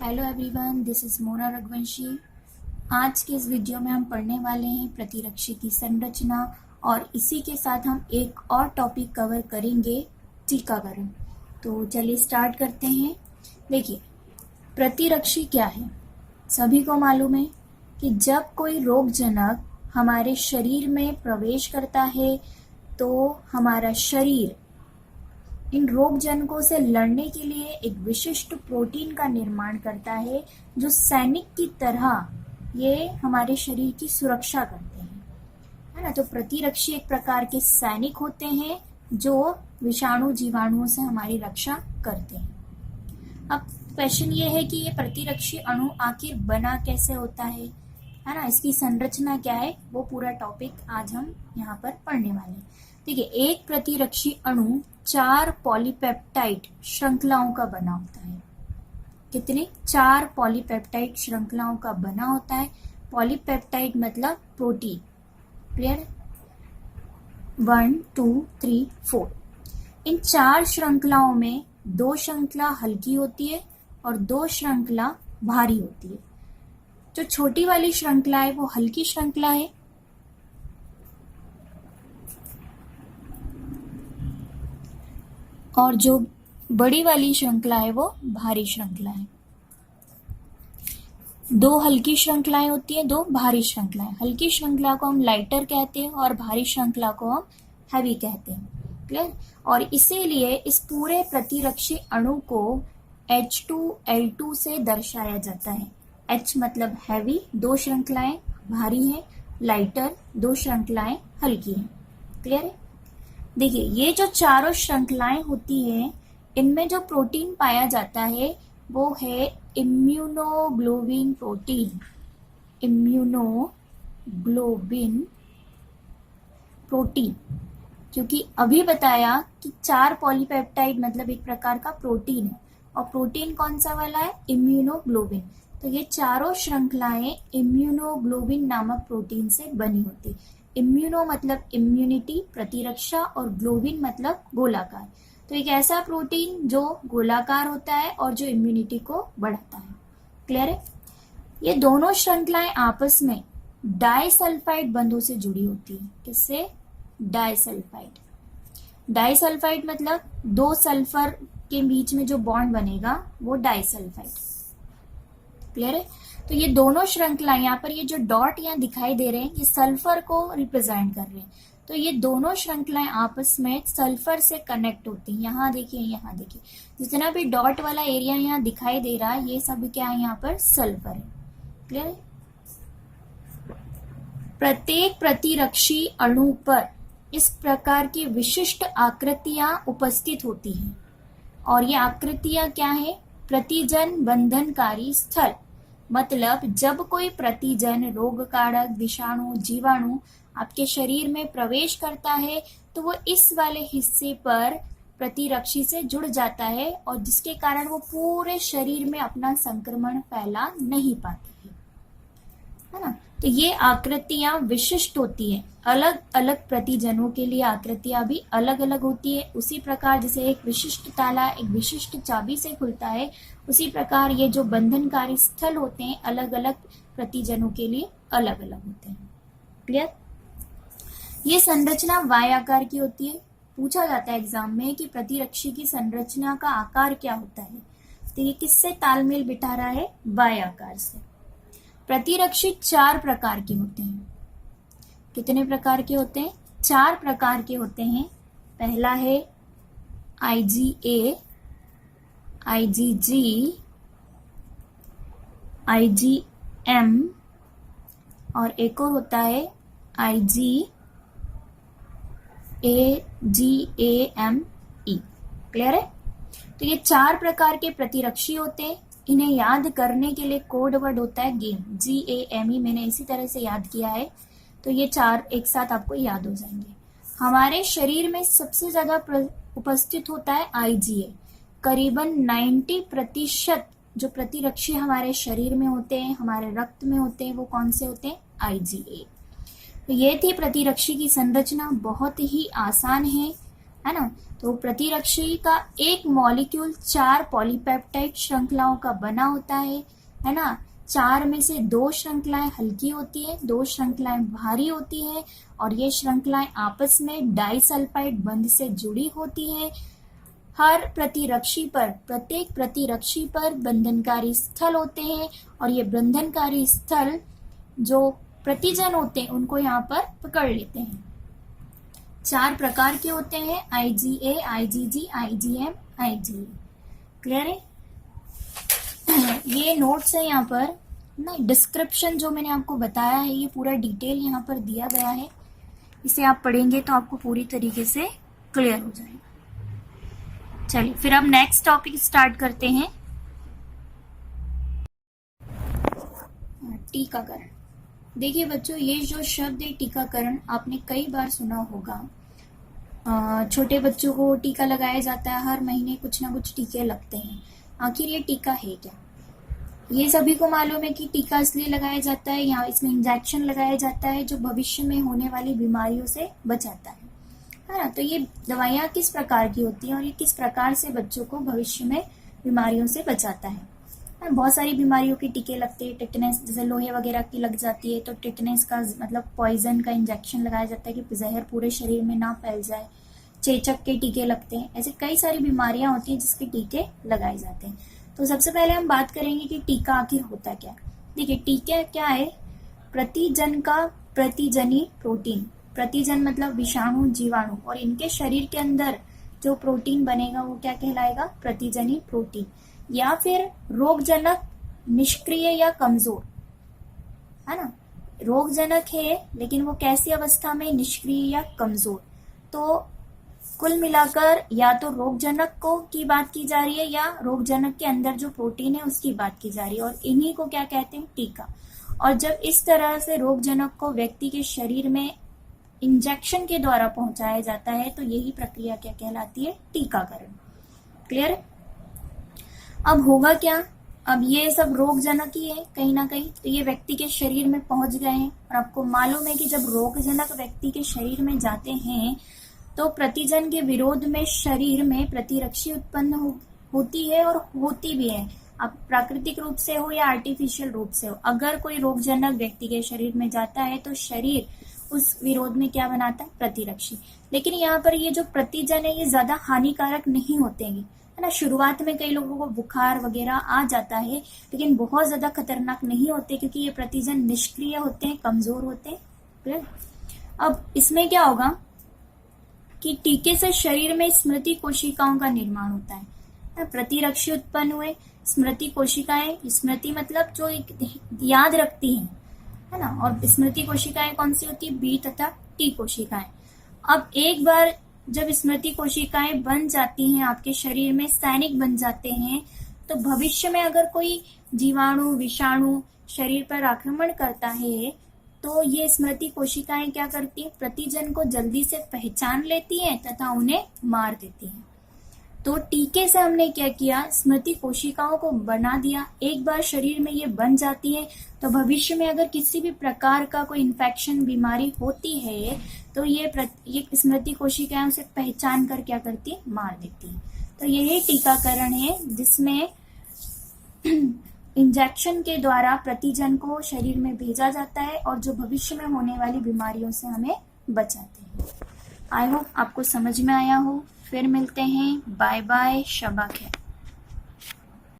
Hello everyone, this is Mona Raghuvanshi. आज के इस वीडियो में हम पढ़ने वाले हैं प्रतिरक्षी की संरचना और इसी के साथ हम एक और टॉपिक कवर करेंगे, टीकाकरण। तो चलिए स्टार्ट करते हैं। देखिए, प्रतिरक्षी क्या है? सभी को मालूम है कि जब कोई रोगजनक हमारे शरीर में प्रवेश करता है तो हमारा शरीर इन रोगजनकों से लड़ने के लिए एक विशिष्ट प्रोटीन का निर्माण करता है, जो सैनिक की तरह ये हमारे शरीर की सुरक्षा करते हैं, है ना। तो प्रतिरक्षी एक प्रकार के सैनिक होते हैं जो विषाणु जीवाणुओं से हमारी रक्षा करते हैं। अब क्वेश्चन ये है कि ये प्रतिरक्षी अणु आखिर बना कैसे होता है ना, इसकी संरचना क्या है, वो पूरा टॉपिक आज हम यहाँ पर पढ़ने वाले हैं। देखिए, एक प्रतिरक्षी अणु 4 पॉलीपेप्टाइड श्रृंखलाओं का बना होता है। कितने? 4 पॉलीपेप्टाइड श्रृंखलाओं का बना होता है। पॉलीपेप्टाइड मतलब प्रोटीन। क्लियर? 1 2 3 4। इन 4 श्रृंखलाओं में 2 श्रृंखला हल्की होती है और 2 श्रृंखला भारी होती है। जो छोटी वाली श्रृंखला है वो हल्की श्रृंखला है, और जो बड़ी वाली श्रृंखला है वो भारी श्रृंखला है। 2 हल्की श्रृंखलाएं होती है, 2 भारी श्रृंखलाएं। हल्की श्रृंखला को हम लाइटर कहते हैं और भारी श्रृंखला को हम हैवी कहते हैं। क्लियर? और इसीलिए इस पूरे प्रतिरक्षी अणु को H2L2 से दर्शाया जाता है। H मतलब हैवी, 2 श्रृंखलाएं भारी है, लाइटर 2 श्रृंखलाएं हल्की हैं। क्लियर है? देखिए, ये जो चारों श्रृंखलाएं होती हैं, इनमें जो प्रोटीन पाया जाता है वो है इम्यूनोग्लोबिन प्रोटीन। इम्यूनोग्लोबिन प्रोटीन, क्योंकि अभी बताया कि 4 पॉलीपेप्टाइड मतलब एक प्रकार का प्रोटीन है, और प्रोटीन कौन सा वाला है? इम्यूनोग्लोबिन। तो ये चारों श्रृंखलाएं इम्यूनोग्लोबिन नामक प्रोटीन से बनी होती। इम्यूनो मतलब इम्यूनिटी, प्रतिरक्षा, और ग्लोबिन मतलब गोलाकार। तो एक ऐसा प्रोटीन जो गोलाकार होता है और जो इम्यूनिटी को बढ़ाता है। क्लियर है? ये दोनों श्रृंखलाएं आपस में डाइसल्फाइड बंधों से जुड़ी होती है। किससे? डाइसल्फाइड। डाइसल्फाइड मतलब 2 सल्फर के बीच में जो बॉन्ड बनेगा वो डाइसल्फाइड। क्लियर है? तो ये दोनों श्रृंखलाएं, यहाँ पर ये जो डॉट यहाँ दिखाई दे रहे हैं, ये सल्फर को रिप्रेजेंट कर रहे हैं। तो ये दोनों श्रृंखलाएं आपस में सल्फर से कनेक्ट होती हैं। यहाँ देखिए, यहाँ देखिए, जितना भी डॉट वाला एरिया यहाँ दिखाई दे रहा है, ये सब क्या है? यहाँ पर सल्फर है। क्लियर है? प्रत्येक प्रतिरक्षी अणु पर इस प्रकार की विशिष्ट आकृतियां उपस्थित होती हैं, और ये आकृतियां क्या है? प्रतिजन बंधनकारी स्थल। मतलब जब कोई प्रतिजन, रोगकारक, विषाणु, जीवाणु आपके शरीर में प्रवेश करता है तो वो इस वाले हिस्से पर प्रतिरक्षी से जुड़ जाता है, और जिसके कारण वो पूरे शरीर में अपना संक्रमण फैला नहीं पाते है ना। तो ये आकृतियां विशिष्ट होती हैं। अलग अलग प्रतिजनों के लिए आकृतियां भी अलग अलग होती है। उसी प्रकार जैसे एक विशिष्ट ताला एक विशिष्ट चाबी से खुलता है, उसी प्रकार ये जो बंधनकारी स्थल होते हैं अलग अलग प्रतिजनों के लिए अलग अलग होते हैं। क्लियर? ये संरचना वाय आकार की होती है। पूछा जाता है एग्जाम में कि प्रतिरक्षी की संरचना का आकार क्या होता है, तो ये किससे तालमेल बिठा रहा है? वाय आकार से। प्रतिरक्षी 4 प्रकार के होते हैं। कितने प्रकार के होते हैं? 4 प्रकार के होते हैं। पहला है IgA, IgG, IgM, और एक और होता है IgAGAME। क्लियर है? तो ये 4 प्रकार के प्रतिरक्षी होते हैं। इन्हें याद करने के लिए कोड वर्ड होता है गेम, GAME। मैंने इसी तरह से याद किया है, तो ये 4 एक साथ आपको याद हो जाएंगे। हमारे शरीर में सबसे ज्यादा उपस्थित होता है IgA। करीबन 90% जो प्रतिरक्षी हमारे शरीर में होते हैं, हमारे रक्त में होते हैं, वो कौन से होते हैं? IgA। तो ये थी प्रतिरक्षी की संरचना। बहुत ही आसान है ना। तो प्रतिरक्षी का एक मॉलिक्यूल 4 पॉलीपेप्टाइड श्रृंखलाओं का बना होता है ना। 4 में से 2 श्रृंखलाएं हल्की होती है, 2 श्रृंखलाएं भारी होती हैं और ये श्रृंखलाएं आपस में डाइसल्फाइड बंध से जुड़ी होती हैं। प्रत्येक प्रतिरक्षी पर बंधनकारी स्थल होते हैं और ये बंधनकारी स्थल जो प्रतिजन होते हैं उनको यहाँ पर पकड़ लेते हैं। 4 प्रकार के होते हैं, IgA, IgG, IgM, IgE। Clear है? ये नोट्स है यहाँ पर ना, डिस्क्रिप्शन जो मैंने आपको बताया है ये पूरा डिटेल यहाँ पर दिया गया है। इसे आप पढ़ेंगे तो आपको पूरी तरीके से क्लियर हो जाएगा। चलिए फिर अब नेक्स्ट टॉपिक स्टार्ट करते हैं, टीकाकरण। देखिए बच्चों, ये जो शब्द है टीकाकरण आपने कई बार सुना होगा। छोटे बच्चों को टीका लगाया जाता है, हर महीने कुछ ना कुछ टीके लगते हैं। आखिर ये टीका है क्या? ये सभी को मालूम है कि टीका इसलिए लगाया जाता है, यहाँ इसमें इंजेक्शन लगाया जाता है जो भविष्य में होने वाली बीमारियों से बचाता है ना। तो ये दवाइयाँ किस प्रकार की होती हैं और ये किस प्रकार से बच्चों को भविष्य में बीमारियों से बचाता है। बहुत सारी बीमारियों के टीके लगते हैं, टिटनेस जैसे लोहे वगैरह की लग जाती है तो टिटनेस का मतलब पॉइजन का इंजेक्शन लगाया जाता है कि जहर पूरे शरीर में ना फैल जाए। चेचक के टीके लगते हैं। ऐसे कई सारी बीमारियां होती हैं जिसके टीके लगाए जाते हैं। तो सबसे पहले हम बात करेंगे कि टीका आखिर होता क्या। देखिए टीका क्या है? प्रतिजन का प्रतिजनी प्रोटीन, प्रतिजन मतलब विषाणु, जीवाणु, और इनके शरीर के अंदर जो प्रोटीन बनेगा वो क्या कहलाएगा? प्रतिजनी प्रोटीन। या फिर रोगजनक निष्क्रिय या कमजोर, है ना। रोगजनक है लेकिन वो कैसी अवस्था में? निष्क्रिय या कमजोर। तो कुल मिलाकर या तो रोगजनक को की बात की जा रही है या रोगजनक के अंदर जो प्रोटीन है उसकी बात की जा रही है, और इन्हीं को क्या कहते हैं? टीका। और जब इस तरह से रोगजनक को व्यक्ति के शरीर में इंजेक्शन के द्वारा पहुंचाया जाता है तो यही प्रक्रिया क्या कहलाती है? टीकाकरण। क्लियर? अब होगा क्या? अब ये सब रोगजनक ही है कहीं ना कहीं, तो ये व्यक्ति के शरीर में पहुंच गए हैं। और आपको मालूम है कि जब रोगजनक व्यक्ति के शरीर में जाते हैं तो प्रतिजन के विरोध में शरीर में प्रतिरक्षी उत्पन्न होती है और होती भी है। अब प्राकृतिक रूप से हो या आर्टिफिशियल रूप से हो, अगर कोई रोगजनक व्यक्ति के शरीर में जाता है तो शरीर उस विरोध में क्या बनाता है? प्रतिरक्षी। लेकिन यहाँ पर ये जो प्रतिजन है ये ज्यादा हानिकारक नहीं होते हैं, है ना। शुरुआत में कई लोगों को बुखार वगैरह आ जाता है लेकिन बहुत ज्यादा खतरनाक नहीं होते क्योंकि ये प्रतिजन निष्क्रिय होते हैं, कमजोर होते हैं। अब इसमें क्या होगा कि टीके से शरीर में स्मृति कोशिकाओं का निर्माण होता है। प्रतिरक्षी उत्पन्न हुए, स्मृति कोशिकाएं, स्मृति मतलब जो एक याद रखती हैं, है ना। और स्मृति कोशिकाएं कौन सी होती है? बी तथा टी कोशिकाएं। अब एक बार जब स्मृति कोशिकाएं बन जाती हैं, आपके शरीर में सैनिक बन जाते हैं, तो भविष्य में अगर कोई जीवाणु, विषाणु शरीर पर आक्रमण करता है तो ये स्मृति कोशिकाएं क्या करती है? प्रतिजन को जल्दी से पहचान लेती हैं तथा उन्हें मार देती हैं। तो टीके से हमने क्या किया? स्मृति कोशिकाओं को बना दिया। एक बार शरीर में ये बन जाती है तो भविष्य में अगर किसी भी प्रकार का कोई इन्फेक्शन, बीमारी होती है तो ये स्मृति कोशिकाएं उसे पहचान कर क्या करती है? मार देती है। तो यही टीकाकरण है जिसमें इंजेक्शन के द्वारा प्रतिजन को शरीर में भेजा जाता है और जो भविष्य में होने वाली बीमारियों से हमें बचाते हैं। आई होप आपको समझ में आया हो। फिर मिलते हैं। बाय बाय, शबा खैर।